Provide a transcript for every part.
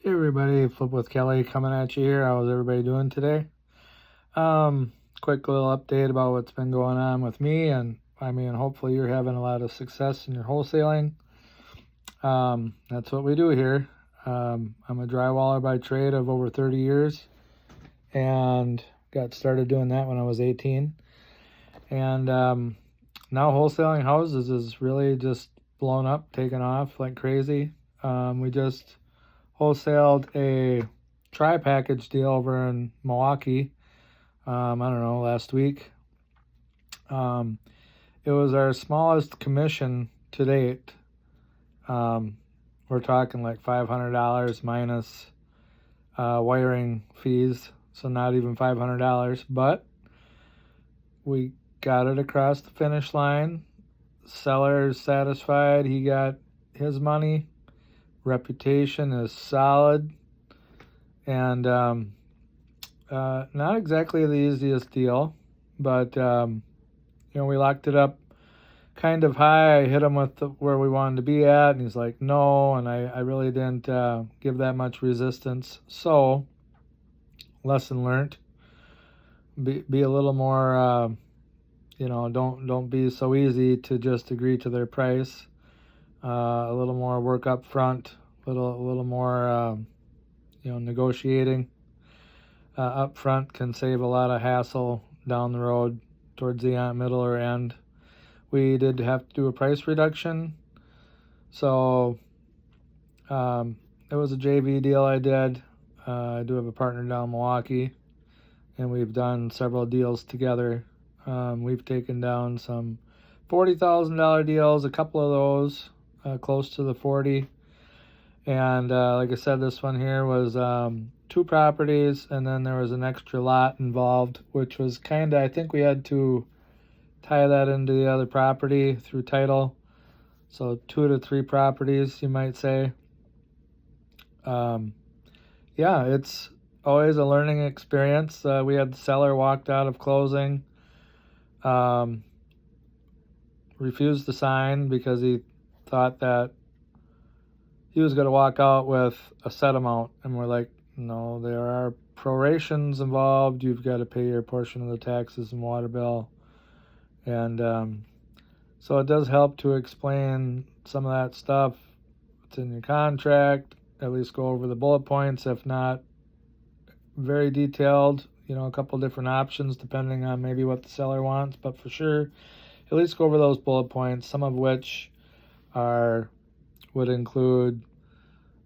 Hey everybody, Flip with Kelly coming at you here. How's everybody doing today? Quick little update about what's been going on with me, and hopefully you're having a lot of success in your wholesaling. That's what we do here. I'm a drywaller by trade of over 30 years, and got started doing that when I was 18. And now wholesaling houses is really just blown up, taken off like crazy. We just wholesaled a tri-package deal over in Milwaukee, last week. It was our smallest commission to date. We're talking like $500 minus wiring fees, so not even $500, but we got it across the finish line. Seller is satisfied, he got his money. Reputation is solid, and not exactly the easiest deal, but we locked it up kind of high. I hit him with where we wanted to be at, and he's like, no, and I really didn't give that much resistance. So, lesson learned. Be a little more, don't be so easy to just agree to their price. A little more work up front, a little more, negotiating up front can save a lot of hassle down the road towards the middle or end. We did have to do a price reduction, so it was a JV deal I did. I do have a partner down in Milwaukee, and we've done several deals together. We've taken down some $40,000 deals, a couple of those. Close to the 40, and like I said, this one here was 2 properties, and then there was an extra lot involved, which was I think we had to tie that into the other property through title, so 2 to 3 properties, you might say. It's always a learning experience. We had the seller walked out of closing, refused to sign because he thought that he was going to walk out with a set amount, and we're like, no, there are prorations involved. You've got to pay your portion of the taxes and water bill, and so it does help to explain some of that stuff. It's in your contract. At least go over the bullet points, if not very detailed, a couple different options depending on maybe what the seller wants, but for sure at least go over those bullet points, some of which would include,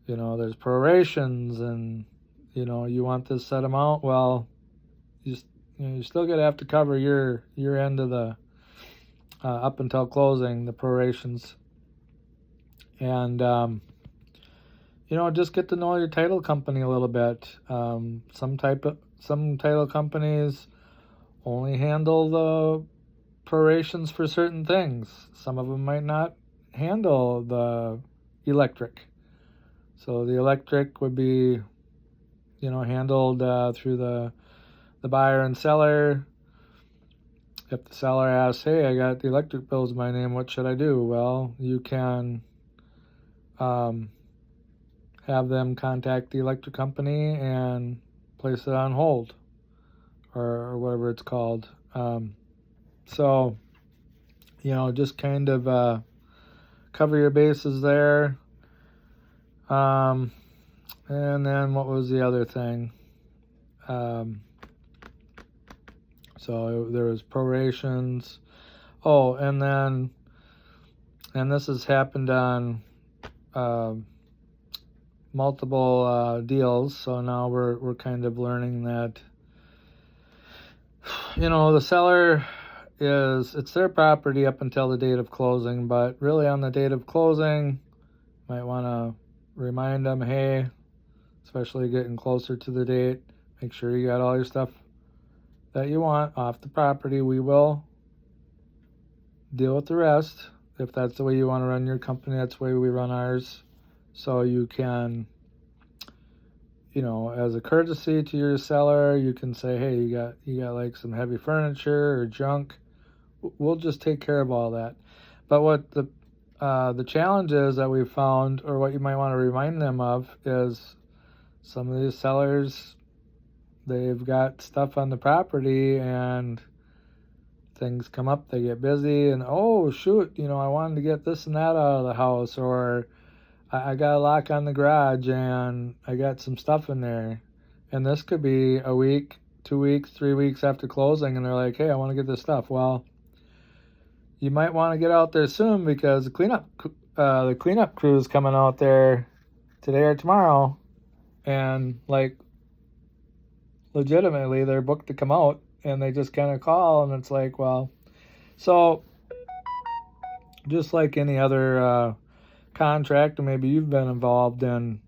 there's prorations, and you want this set amount. Well, you're still gonna have to cover your end of the up until closing, the prorations, and just get to know your title company a little bit. Some title companies only handle the prorations for certain things. Some of them might not handle the electric. So the electric would be, handled through the buyer and seller. If the seller asks, hey, I got the electric bills in my name, what should I do? Well, you can have them contact the electric company and place it on hold, or whatever it's called. So, just kind of cover your bases there. And then what was the other thing? So there was prorations. Oh, and this has happened on multiple deals. So now we're kind of learning that, the seller it's their property up until the date of closing, but really on the date of closing, might want to remind them, hey, especially getting closer to the date, make sure you got all your stuff that you want off the property. We will deal with the rest. If that's the way you want to run your company, that's the way we run ours. So you can, as a courtesy to your seller, you can say, hey, you got like some heavy furniture or junk. We'll just take care of all that. But what the challenge is that we've found, or what you might want to remind them of, is some of these sellers, they've got stuff on the property and things come up, they get busy, and oh shoot, I wanted to get this and that out of the house, or I got a lock on the garage and I got some stuff in there. And this could be a week, 2 weeks, 3 weeks after closing, and they're like, hey, I want to get this stuff. Well, you might want to get out there soon, because the cleanup crew is coming out there today or tomorrow, and like legitimately they're booked to come out, and they just kind of call, and it's like, well, so just like any other contract, or maybe you've been involved in,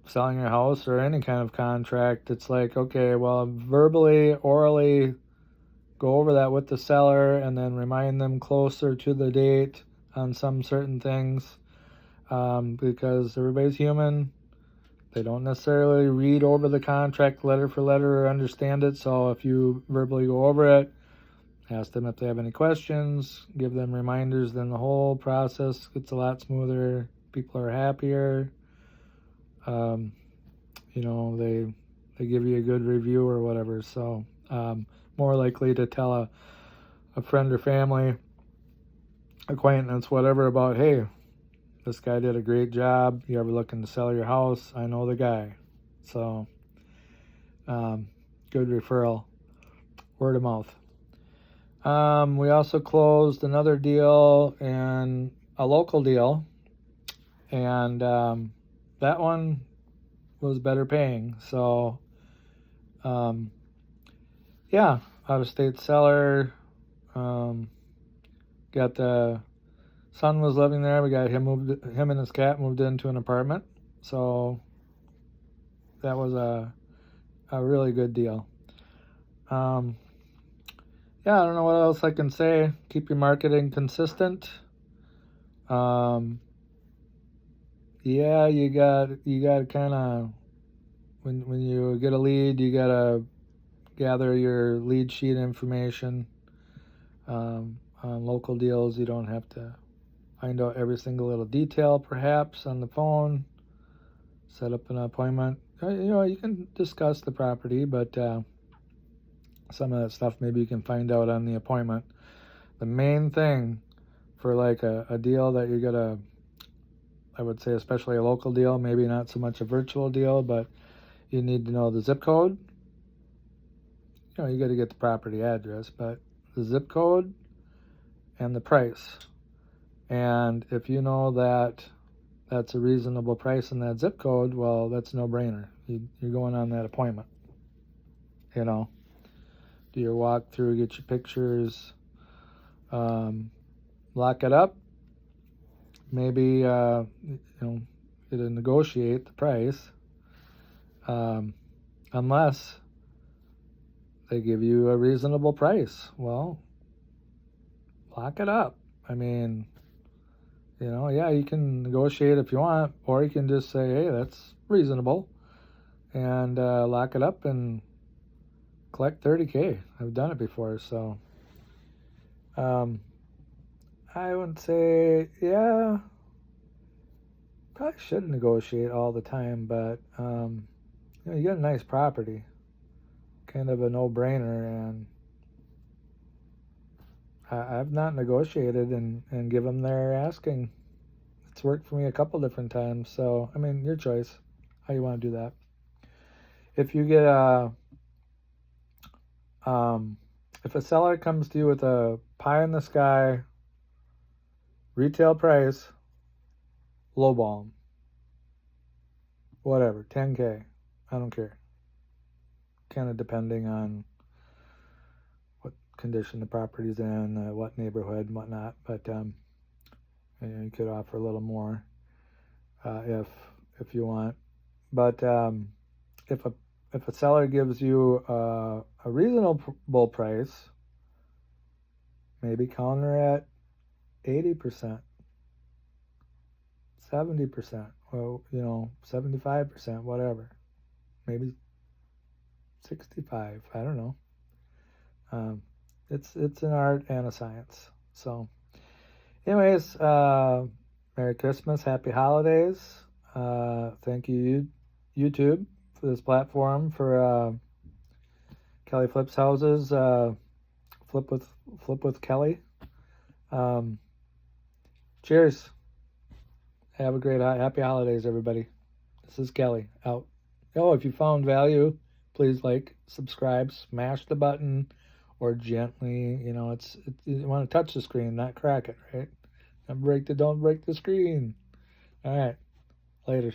selling your house or any kind of contract, it's like, okay, well, verbally, orally, go over that with the seller, and then remind them closer to the date on some certain things, because everybody's human. They don't necessarily read over the contract letter for letter or understand it. So if you verbally go over it, ask them if they have any questions, give them reminders, then the whole process gets a lot smoother. People are happier. They give you a good review or whatever. So more likely to tell a friend or family, acquaintance, whatever, about, hey, this guy did a great job. You ever looking to sell your house? I know the guy. So good referral, word of mouth. We also closed another deal, and a local deal, and that one was better paying. So out of state seller, got the son was living there. We got him and his cat moved into an apartment. So that was a really good deal. I don't know what else I can say. Keep your marketing consistent. You got kind of, when you get a lead, you got to gather your lead sheet information. On local deals, you don't have to find out every single little detail, perhaps, on the phone. Set up an appointment. You can discuss the property, but some of that stuff maybe you can find out on the appointment. The main thing for like a deal that you're gonna, I would say, especially a local deal, maybe not so much a virtual deal, but you need to know the zip code. You got to get the property address, but the zip code and the price. And if you know that that's a reasonable price in that zip code, well, that's a no-brainer. You're going on that appointment. Do your walkthrough, get your pictures, lock it up. Maybe you to negotiate the price, unless they give you a reasonable price. Well, lock it up. I mean, you can negotiate if you want, or you can just say, hey, that's reasonable, and lock it up and collect $30,000. I've done it before, so I would say, probably should negotiate all the time, but you got a nice property, kind of a no-brainer, and I've not negotiated and give them their asking. It's worked for me a couple different times, so I mean, your choice how you want to do that. If you get if a seller comes to you with a pie in the sky retail price, lowball them. Whatever, $10,000, I don't care. Kind of depending on what condition the property's in, what neighborhood and whatnot, but you could offer a little more if you want. But if a seller gives you a reasonable price, maybe counter at 80%, 70%, well, 75%, whatever, maybe 65. I don't know. It's an art and a science. So anyways, Merry Christmas, Happy Holidays. Thank you, YouTube, for this platform for Kelly Flips Houses. Flip with Kelly. Cheers. Have a great happy holidays, everybody. This is Kelly out. Oh, if you found value, please like, subscribe, smash the button, or gently. You want to touch the screen, not crack it, right? Don't break the screen. All right. Later.